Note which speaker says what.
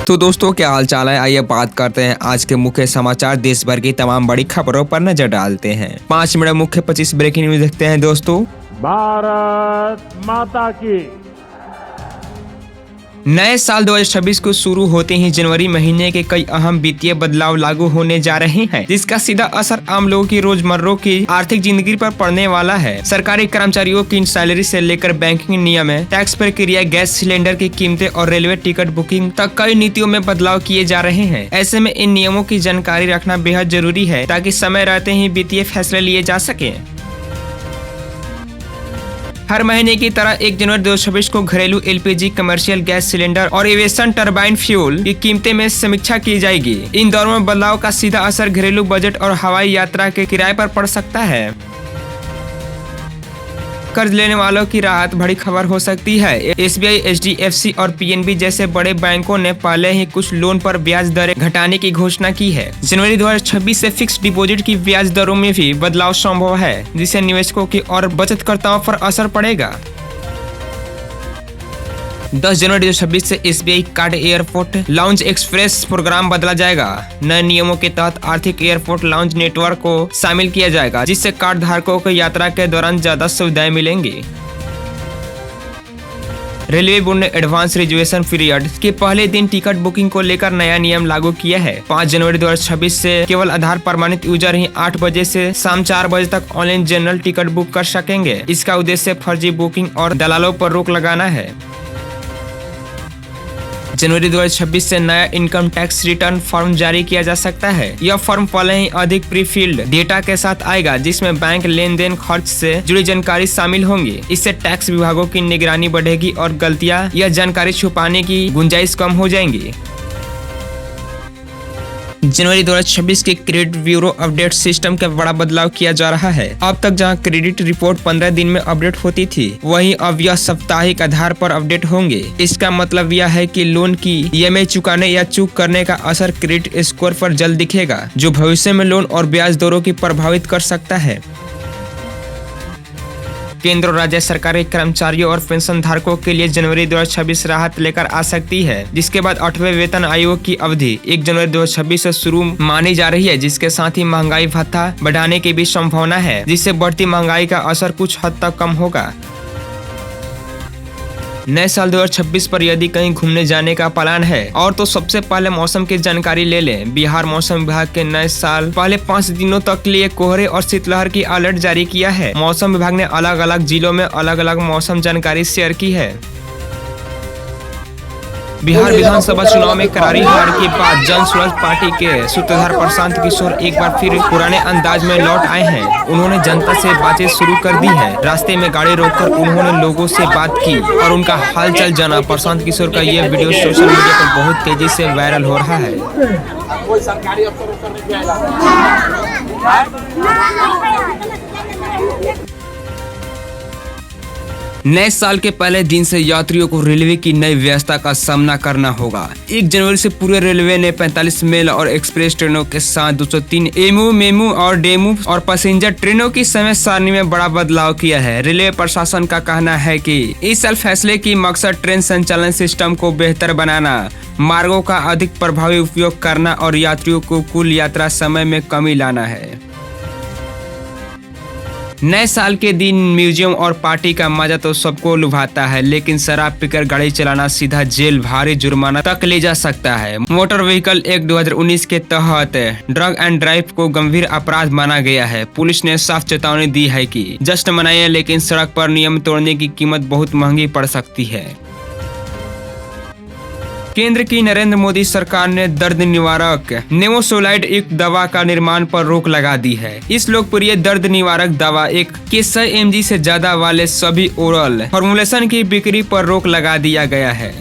Speaker 1: तो दोस्तों क्या हाल चाल है। आइए बात करते हैं आज के मुख्य समाचार। देश भर की तमाम बड़ी खबरों पर नजर डालते हैं। 5 मिनट मुख्य 25 ब्रेकिंग न्यूज देखते हैं दोस्तों।
Speaker 2: भारत माता की।
Speaker 1: नए साल 2026 को शुरू होते ही जनवरी महीने के कई अहम वित्तीय बदलाव लागू होने जा रहे हैं, जिसका सीधा असर आम लोगों की रोजमर्रा की आर्थिक जिंदगी पर पड़ने वाला है। सरकारी कर्मचारियों की सैलरी से लेकर बैंकिंग नियम, टैक्स प्रक्रिया, गैस सिलेंडर की कीमतें और रेलवे टिकट बुकिंग तक कई नीतियों में बदलाव किए जा रहे हैं। ऐसे में इन नियमों की जानकारी रखना बेहद जरूरी है ताकि समय रहते ही वित्तीय फैसले लिए जा सके। हर महीने की तरह 1 जनवरी 2026 को घरेलू एलपीजी, कमर्शियल गैस सिलेंडर और एविएशन टरबाइन फ्यूल की कीमतें में समीक्षा की जाएगी। इन दौरों में बदलाव का सीधा असर घरेलू बजट और हवाई यात्रा के किराए पर पड़ सकता है। कर्ज लेने वालों की राहत बड़ी खबर हो सकती है। एसबीआई, एचडीएफसी और पीएनबी जैसे बड़े बैंकों ने पहले ही कुछ लोन पर ब्याज दरें घटाने की घोषणा की है। जनवरी 2026 से फिक्स डिपॉजिट की ब्याज दरों में भी बदलाव संभव है, जिससे निवेशकों की और बचतकर्ताओं पर असर पड़ेगा। 10 जनवरी 2026 से SBI card airport lounge express programme बदला जाएगा। नए नियमों के तहत आर्थिक एयरपोर्ट लाउंज नेटवर्क को शामिल किया जाएगा, जिससे कार्ड धारकों को यात्रा के दौरान ज्यादा सुविधाएं मिलेंगी। रेलवे बोर्ड ने एडवांस रिजर्वेशन पीरियड के पहले दिन टिकट बुकिंग को लेकर नया नियम लागू किया है। 5 जनवरी 2026 से केवल आधार प्रमाणित यूजर ही 8 बजे से शाम 4 बजे तक ऑनलाइन जनरल टिकट बुक कर सकेंगे। इसका उद्देश्य फर्जी बुकिंग और दलालों पर रोक लगाना है। जनवरी 2026 से नया इनकम टैक्स रिटर्न फॉर्म जारी किया जा सकता है। यह फॉर्म पहले ही अधिक प्री फिल्ड डेटा के साथ आएगा, जिसमें बैंक लेन देन खर्च से जुड़ी जानकारी शामिल होंगी। इससे टैक्स विभागों की निगरानी बढ़ेगी और गलतियां या जानकारी छुपाने की गुंजाइश कम हो जाएंगी। जनवरी 2026 के क्रेडिट ब्यूरो अपडेट सिस्टम का बड़ा बदलाव किया जा रहा है। अब तक जहां क्रेडिट रिपोर्ट 15 दिन में अपडेट होती थी, वहीं अब यह साप्ताहिक आधार पर अपडेट होंगे। इसका मतलब यह है कि लोन की ईएमआई चुकाने या चूक करने का असर क्रेडिट स्कोर पर जल्द दिखेगा, जो भविष्य में लोन और ब्याज दरों की प्रभावित कर सकता है। केंद्र और राज्य सरकारी कर्मचारियों और पेंशन धारकों के लिए जनवरी 2026 राहत लेकर आ सकती है, जिसके बाद 8वें वेतन आयोग की अवधि 1 जनवरी 2026 से शुरू मानी जा रही है, जिसके साथ ही महंगाई भत्ता बढ़ाने की भी संभावना है, जिससे बढ़ती महंगाई का असर कुछ हद तक कम होगा। नए साल 2026 पर यदि कहीं घूमने जाने का प्लान है और तो सबसे पहले मौसम की जानकारी ले लें। बिहार मौसम विभाग के नए साल पहले 5 दिनों तक के लिए कोहरे और शीतलहर की अलर्ट जारी किया है। मौसम विभाग ने अलग अलग जिलों में अलग अलग मौसम जानकारी शेयर की है। बिहार विधानसभा चुनाव में करारी हार के बाद जन स्वराज पार्टी के सूत्रधार प्रशांत किशोर एक बार फिर पुराने अंदाज में लौट आए हैं। उन्होंने जनता से बातें शुरू कर दी है। रास्ते में गाड़ी रोककर उन्होंने लोगों से बात की और उनका हालचाल जाना। प्रशांत किशोर का यह वीडियो सोशल मीडिया पर बहुत तेजी से वायरल हो रहा है। नए साल के पहले दिन से यात्रियों को रेलवे की नई व्यवस्था का सामना करना होगा। 1 जनवरी से पूरे रेलवे ने 45 मेल और एक्सप्रेस ट्रेनों के साथ 203 एमू, मेमू और डेमू और पैसेंजर ट्रेनों की समय सारणी में बड़ा बदलाव किया है। रेलवे प्रशासन का कहना है कि इस साल फैसले की मकसद ट्रेन संचालन सिस्टम को बेहतर बनाना, मार्गों का अधिक प्रभावी उपयोग करना और यात्रियों को कुल यात्रा समय में कमी लाना है। नए साल के दिन म्यूजियम और पार्टी का मजा तो सबको लुभाता है, लेकिन शराब पीकर गाड़ी चलाना सीधा जेल, भारी जुर्माना तक ले जा सकता है। मोटर व्हीकल एक्ट 2019 के तहत ड्रग एंड ड्राइव को गंभीर अपराध माना गया है। पुलिस ने साफ चेतावनी दी है कि जश्न मनाइए, लेकिन सड़क पर नियम तोड़ने की कीमत बहुत महंगी पड़ सकती है। केंद्र की नरेंद्र मोदी सरकार ने दर्द निवारक नेमोसोलाइड एक दवा का निर्माण पर रोक लगा दी है। इस लोकप्रिय दर्द निवारक दवा एक के 100 mg से ज्यादा वाले सभी ओरल फॉर्मुलेशन की बिक्री पर रोक लगा दिया गया है।